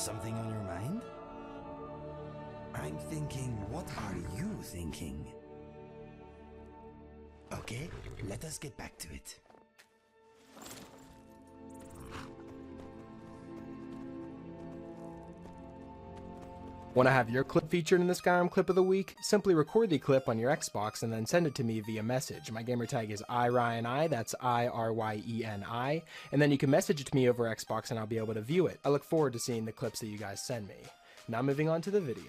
Something on your mind? I'm thinking, what are you thinking? Okay, let us get back to it. Want to have your clip featured in the Skyrim Clip of the Week? Simply record the clip on your Xbox and then send it to me via message. My gamertag is iRyanI, that's IRYENI, and then you can message it to me over Xbox and I'll be able to view it. I look forward to seeing the clips that you guys send me. Now moving on to the video.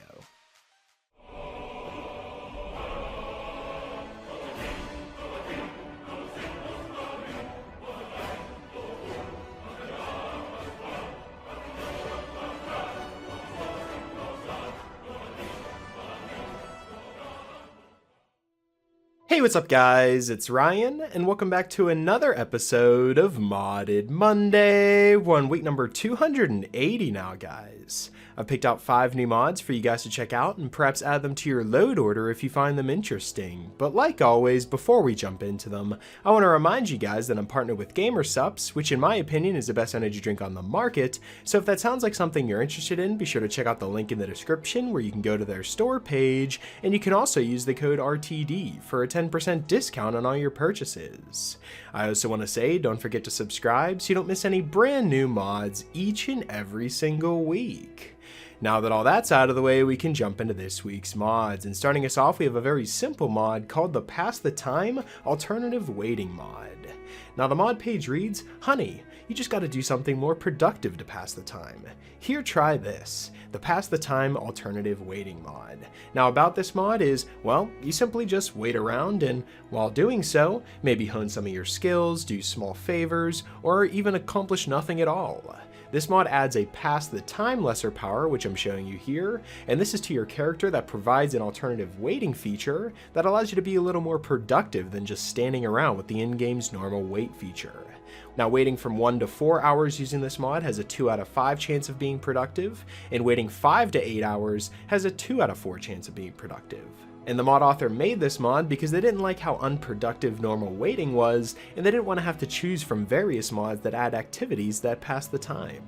Hey, what's up guys? It's Ryan, and welcome back to another episode of Modded Monday. We're on week number 280 now, guys. I've picked out 5 new mods for you guys to check out and perhaps add them to your load order if you find them interesting. But like always, before we jump into them, I want to remind you guys that I'm partnered with GamerSupps, which in my opinion is the best energy drink on the market. So if that sounds like something you're interested in, be sure to check out the link in the description where you can go to their store page, and you can also use the code RTD for a 10% discount on all your purchases. I also want to say, don't forget to subscribe so you don't miss any brand new mods each and every single week. Now that all that's out of the way, we can jump into this week's mods, and starting us off we have a very simple mod called the Pass the Time Alternative Waiting mod. Now the mod page reads, "Honey, you just gotta do something more productive to pass the time. Here, try this, the Pass the Time Alternative Waiting mod." Now about this mod is, well, you simply just wait around and while doing so, maybe hone some of your skills, do small favors, or even accomplish nothing at all. This mod adds a pass the time lesser power, which I'm showing you here, and this is to your character that provides an alternative waiting feature that allows you to be a little more productive than just standing around with the in-game's normal wait feature. Now waiting from 1 to 4 hours using this mod has a 2 out of 5 chance of being productive, and waiting 5 to 8 hours has a 2 out of 4 chance of being productive. And the mod author made this mod because they didn't like how unproductive normal waiting was, and they didn't want to have to choose from various mods that add activities that pass the time.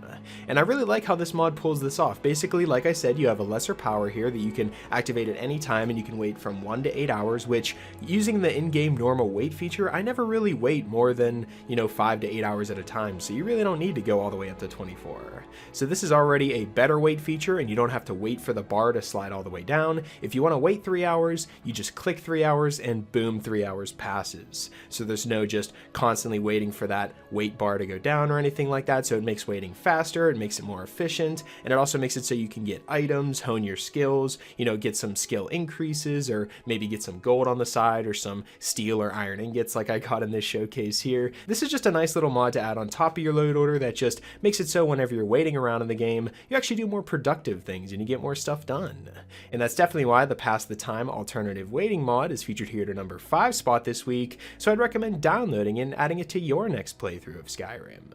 And I really like how this mod pulls this off. Basically, like I said, you have a lesser power here that you can activate at any time, and you can wait from 1 to 8 hours, which, using the in-game normal wait feature, I never really wait more than, 5 to 8 hours at a time, so you really don't need to go all the way up to 24. So this is already a better wait feature, and you don't have to wait for the bar to slide all the way down. If you want to wait 3 hours, you just click 3 hours and boom, 3 hours passes. So there's no just constantly waiting for that wait bar to go down or anything like that. So it makes waiting faster, it makes it more efficient, and it also makes it so you can get items, hone your skills, get some skill increases, or maybe get some gold on the side or some steel or iron ingots like I got in this showcase here. This is just a nice little mod to add on top of your load order that just makes it so whenever you're waiting around in the game, you actually do more productive things and you get more stuff done. And that's definitely why the Pass the Time Alternative Waiting mod is featured here to number 5 spot this week, so I'd recommend downloading and adding it to your next playthrough of Skyrim.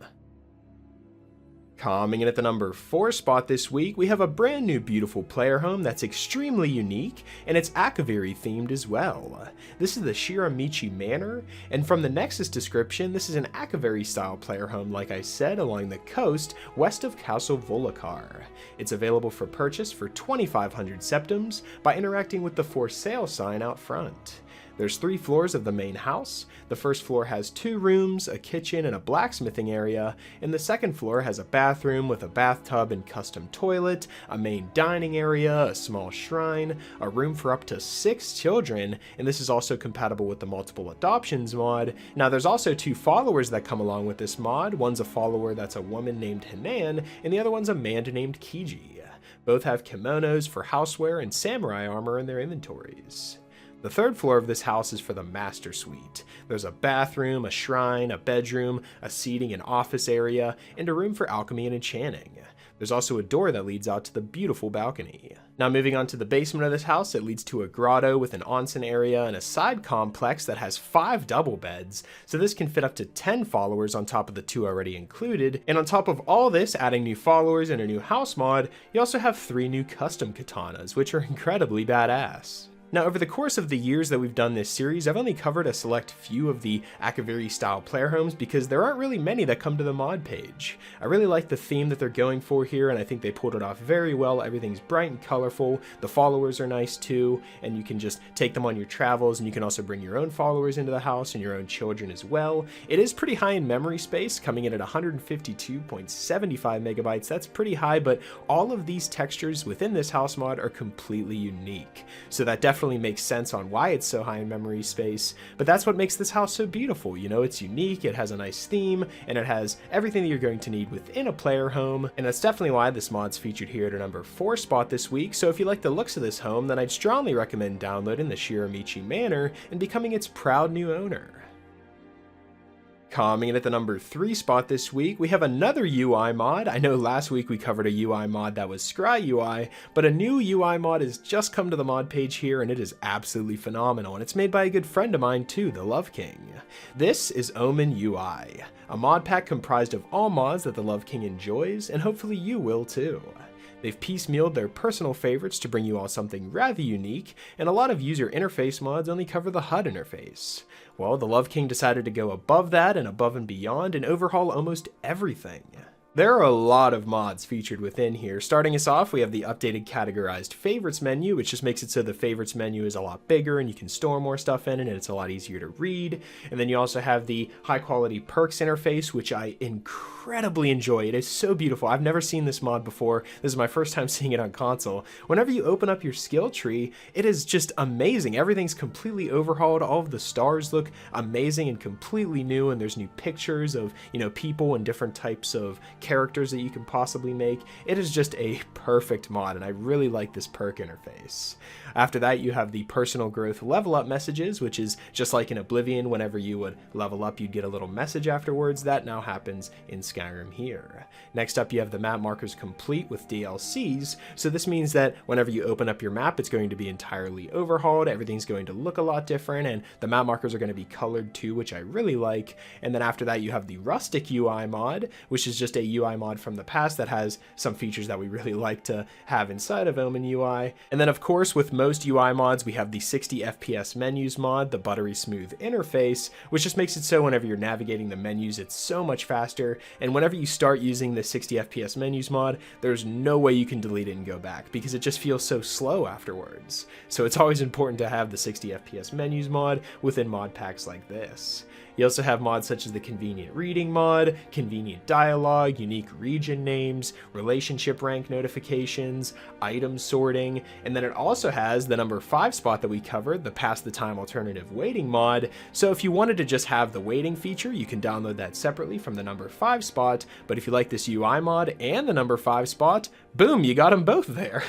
Coming in at the number 4 spot this week, we have a brand new beautiful player home that's extremely unique, and it's Caveney themed as well. This is the Shiramichi Manor, and from the Nexus description, this is an Caveney style player home, like I said, along the coast west of Castle Volokar. It's available for purchase for 2,500 septims by interacting with the for sale sign out front. There's 3 floors of the main house. The first floor has 2 rooms, a kitchen, and a blacksmithing area, and the second floor has a bathroom with a bathtub and custom toilet, a main dining area, a small shrine, a room for up to 6 children, and this is also compatible with the multiple adoptions mod. Now there's also 2 followers that come along with this mod. One's a follower that's a woman named Hanan, and the other one's a man named Kiji. Both have kimonos for houseware and samurai armor in their inventories. The third floor of this house is for the master suite. There's a bathroom, a shrine, a bedroom, a seating and office area, and a room for alchemy and enchanting. There's also a door that leads out to the beautiful balcony. Now moving on to the basement of this house, it leads to a grotto with an onsen area and a side complex that has 5 double beds, so this can fit up to 10 followers on top of the 2 already included. And on top of all this, adding new followers and a new house mod, you also have 3 new custom katanas, which are incredibly badass. Now, over the course of the years that we've done this series, I've only covered a select few of the Akaviri-style player homes because there aren't really many that come to the mod page. I really like the theme that they're going for here, and I think they pulled it off very well. Everything's bright and colorful, the followers are nice too, and you can just take them on your travels, and you can also bring your own followers into the house and your own children as well. It is pretty high in memory space, coming in at 152.75 megabytes. That's pretty high, but all of these textures within this house mod are completely unique. So that definitely makes sense on why it's so high in memory space, but that's what makes this house so beautiful. You know, it's unique, it has a nice theme, and it has everything that you're going to need within a player home, and that's definitely why this mod's featured here at a number 4 spot this week. So if you like the looks of this home, then I'd strongly recommend downloading the Shiramichi Manor and becoming its proud new owner. Coming in at the number 3 spot this week, we have another UI mod. I know last week we covered a UI mod that was Scry UI, but a new UI mod has just come to the mod page here, and it is absolutely phenomenal, and it's made by a good friend of mine too, the Love King. This is Omen UI, a mod pack comprised of all mods that the Love King enjoys, and hopefully you will too. They've piecemealed their personal favorites to bring you all something rather unique, and a lot of user interface mods only cover the HUD interface. Well, the Love King decided to go above that and above and beyond and overhaul almost everything. There are a lot of mods featured within here. Starting us off, we have the updated categorized favorites menu, which just makes it so the favorites menu is a lot bigger and you can store more stuff in it and it's a lot easier to read. And then you also have the high quality perks interface, which I incredibly enjoy. It is so beautiful. I've never seen this mod before. This is my first time seeing it on console. Whenever you open up your skill tree, it is just amazing. Everything's completely overhauled. All of the stars look amazing and completely new, and there's new pictures of, you know, people and different types of characters that you can possibly make. It is just a perfect mod, and I really like this perk interface. After that, you have the personal growth level up messages, which is just like in Oblivion. Whenever you would level up, you'd get a little message afterwards. That now happens in Skyrim here. Next up, you have the map markers complete with DLCs. So this means that whenever you open up your map, it's going to be entirely overhauled. Everything's going to look a lot different, and the map markers are going to be colored too, which I really like. And then after that, you have the rustic UI mod, which is just a UI mod from the past that has some features that we really like to have inside of Omen UI. And then of course, with most UI mods, we have the 60 FPS menus mod, the buttery smooth interface, which just makes it so whenever you're navigating the menus, it's so much faster. And whenever you start using the 60 FPS menus mod, there's no way you can delete it and go back because it just feels so slow afterwards. So it's always important to have the 60 FPS menus mod within mod packs like this. You also have mods such as the convenient reading mod, convenient dialogue, unique region names, relationship rank notifications, item sorting, and then it also has the number 5 spot that we covered, the pass the time alternative waiting mod. So if you wanted to just have the waiting feature, you can download that separately from the number 5 spot, but if you like this UI mod and the number 5 spot, boom, you got them both there.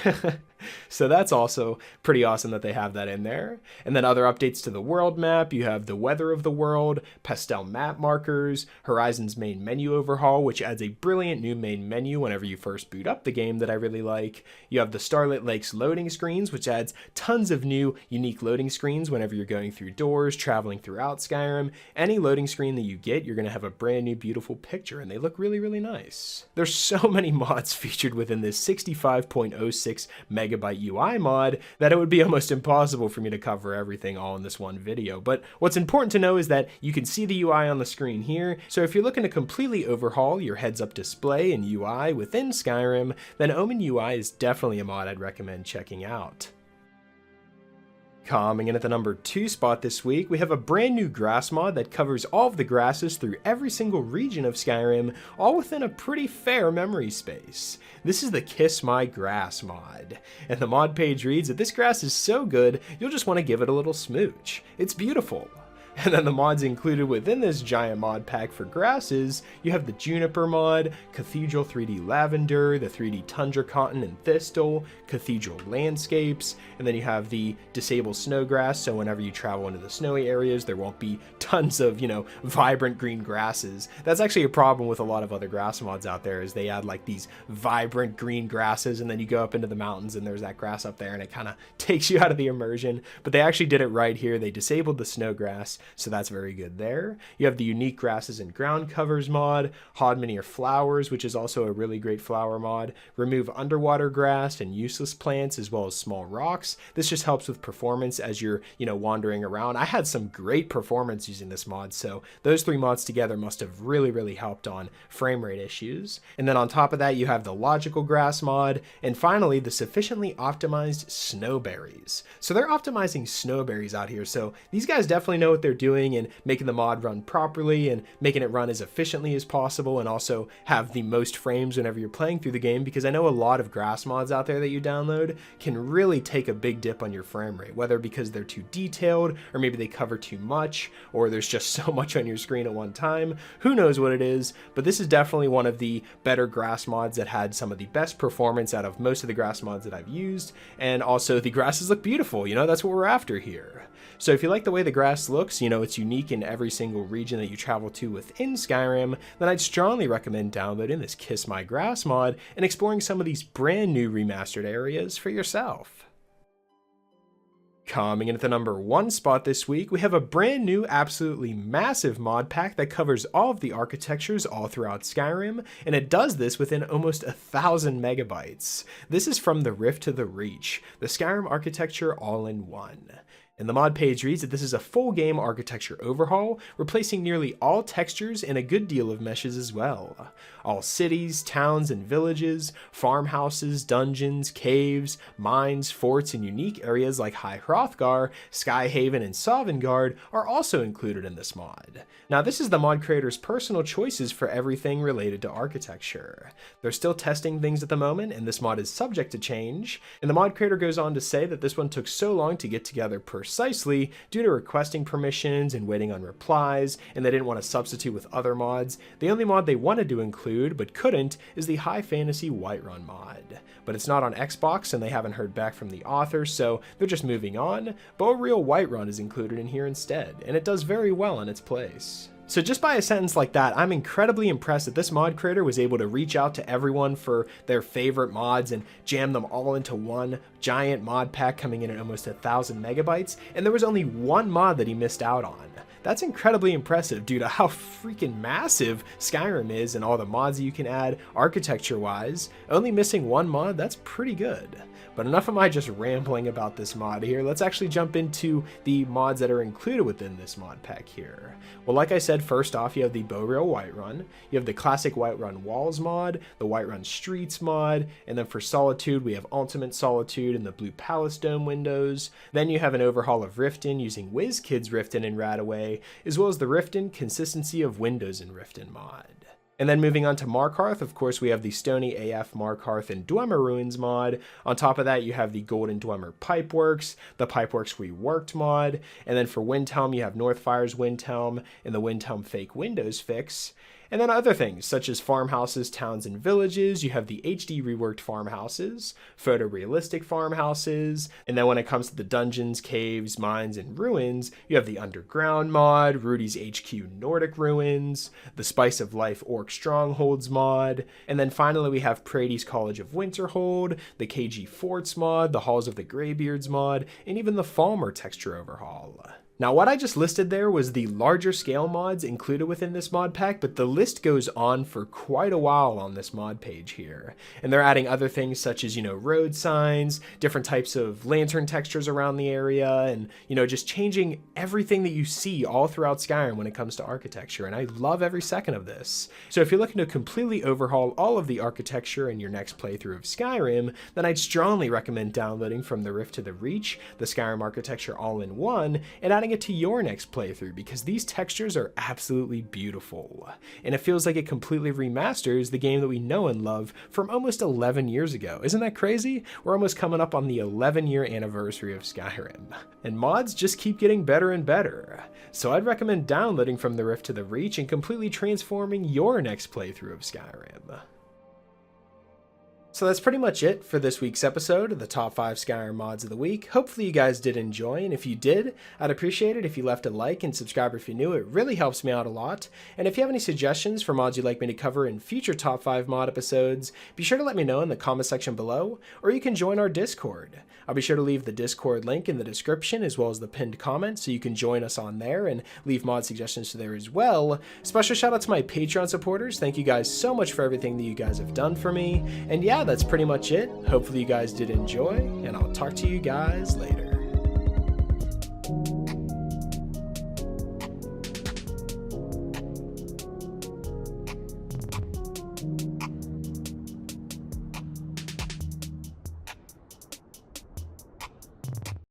So that's also pretty awesome that they have that in there. And then other updates to the world map, you have the weather of the world, pastel map markers, Horizon's main menu overhaul, which adds a brilliant new main menu whenever you first boot up the game that I really like. You have the Starlit Lakes loading screens, which adds tons of new unique loading screens whenever you're going through doors, traveling throughout Skyrim. Any loading screen that you get, you're going to have a brand new beautiful picture, and they look really, really nice. There's so many mods featured within this 65.06 megabyte UI mod that it would be almost impossible for me to cover everything all in this one video. But what's important to know is that you can see the UI on the screen here. So if you're looking to completely overhaul your heads-up display and UI within Skyrim, then Omen UI is definitely a mod I'd recommend checking out. Coming in at the number 2 spot this week, we have a brand new grass mod that covers all of the grasses through every single region of Skyrim, all within a pretty fair memory space. This is the Kiss My Grass mod, and the mod page reads that this grass is so good, you'll just want to give it a little smooch. It's beautiful. And then the mods included within this giant mod pack for grasses, you have the Juniper mod, Cathedral 3D Lavender, the 3D Tundra Cotton and Thistle, Cathedral Landscapes, and then you have the Disable Snowgrass, so whenever you travel into the snowy areas, there won't be tons of, vibrant green grasses. That's actually a problem with a lot of other grass mods out there, is they add like these vibrant green grasses, and then you go up into the mountains and there's that grass up there and it kind of takes you out of the immersion. But they actually did it right here. They disabled the snow grass, so that's very good there. You have the unique grasses and ground covers mod, hod minier flowers, which is also a really great flower mod, remove underwater grass and useless plants as well as small rocks. This just helps with performance as you're, wandering around. I had some great performance using this mod, so those three mods together must have really helped on frame rate issues. And then on top of that, you have the logical grass mod, and finally the sufficiently optimized snowberries. So they're optimizing snowberries out here, so these guys definitely know what they're doing and making the mod run properly and making it run as efficiently as possible, and also have the most frames whenever you're playing through the game, because I know a lot of grass mods out there that you download can really take a big dip on your frame rate, whether because they're too detailed, or maybe they cover too much, or there's just so much on your screen at one time. Who knows what it is, but this is definitely one of the better grass mods that had some of the best performance out of most of the grass mods that I've used, and also the grasses look beautiful, that's what we're after here. So if you like the way the grass looks, it's unique in every single region that you travel to within Skyrim, then I'd strongly recommend downloading this Kiss My Grass mod and exploring some of these brand new remastered areas for yourself. Coming in at the number 1 spot this week, we have a brand new, absolutely massive mod pack that covers all of the architectures all throughout Skyrim, and it does this within almost 1,000 megabytes. This is from the Rift to the Reach, the Skyrim architecture all-in-one. And the mod page reads that this is a full game architecture overhaul, replacing nearly all textures and a good deal of meshes as well. All cities, towns, and villages, farmhouses, dungeons, caves, mines, forts, and unique areas like High Hrothgar, Skyhaven, and Sovngarde are also included in this mod. Now this is the mod creator's personal choices for everything related to architecture. They're still testing things at the moment, and this mod is subject to change, and the mod creator goes on to say that this one took so long to get together precisely due to requesting permissions and waiting on replies, and they didn't want to substitute with other mods. The only mod they wanted to include but couldn't is the High Fantasy Whiterun mod. But it's not on Xbox and they haven't heard back from the author, so they're just moving on, but a real Whiterun is included in here instead, and it does very well in its place. So just by a sentence like that, I'm incredibly impressed that this mod creator was able to reach out to everyone for their favorite mods and jam them all into one giant mod pack coming in at almost 1,000 megabytes, and there was only one mod that he missed out on. That's incredibly impressive due to how freaking massive Skyrim is and all the mods that you can add architecture-wise. Only missing one mod, that's pretty good. But enough of my just rambling about this mod here. Let's actually jump into the mods that are included within this mod pack here. Well, like I said, first off, you have the Bowrail Whiterun, you have the classic Whiterun Walls mod, the Whiterun Streets mod, and then for Solitude, we have Ultimate Solitude and the Blue Palace Dome windows. Then you have an overhaul of Riften using WizKids Riften and Radaway, as well as the Riften Consistency of Windows in Riften mod. And then moving on to Markarth, of course, we have the Stony AF Markarth and Dwemer Ruins mod. On top of that, you have the Golden Dwemer Pipeworks, the Pipeworks Reworked mod. And then for Windhelm, you have Northfire's Windhelm and the Windhelm Fake Windows fix. And then other things, such as farmhouses, towns, and villages. You have the HD reworked farmhouses, photorealistic farmhouses, and then when it comes to the dungeons, caves, mines, and ruins, you have the underground mod, Rudy's HQ Nordic Ruins, the Spice of Life Orc Strongholds mod, and then finally we have Praedy's College of Winterhold, the KG Forts mod, the Halls of the Greybeards mod, and even the Falmer texture overhaul. Now what I just listed there was the larger scale mods included within this mod pack, but the list goes on for quite a while on this mod page here. And they're adding other things such as, road signs, different types of lantern textures around the area, and, just changing everything that you see all throughout Skyrim when it comes to architecture, and I love every second of this. So if you're looking to completely overhaul all of the architecture in your next playthrough of Skyrim, then I'd strongly recommend downloading From the Rift to the Reach, the Skyrim architecture all-in-one, and adding it to your next playthrough, because these textures are absolutely beautiful. And it feels like it completely remasters the game that we know and love from almost 11 years ago. Isn't that crazy? We're almost coming up on the 11-year anniversary of Skyrim. And mods just keep getting better and better. So I'd recommend downloading From the Rift to the Reach and completely transforming your next playthrough of Skyrim. So that's pretty much it for this week's episode of the top 5 Skyrim mods of the week. Hopefully you guys did enjoy, and if you did, I'd appreciate it if you left a like and subscribe if you're new. It really helps me out a lot. And if you have any suggestions for mods you'd like me to cover in future top 5 mod episodes, be sure to let me know in the comment section below, or you can join our Discord. I'll be sure to leave the Discord link in the description as well as the pinned comment so you can join us on there and leave mod suggestions there as well. Special shout out to my Patreon supporters. Thank you guys so much for everything that you guys have done for me. And yeah, that's pretty much it. Hopefully you guys did enjoy, and I'll talk to you guys later.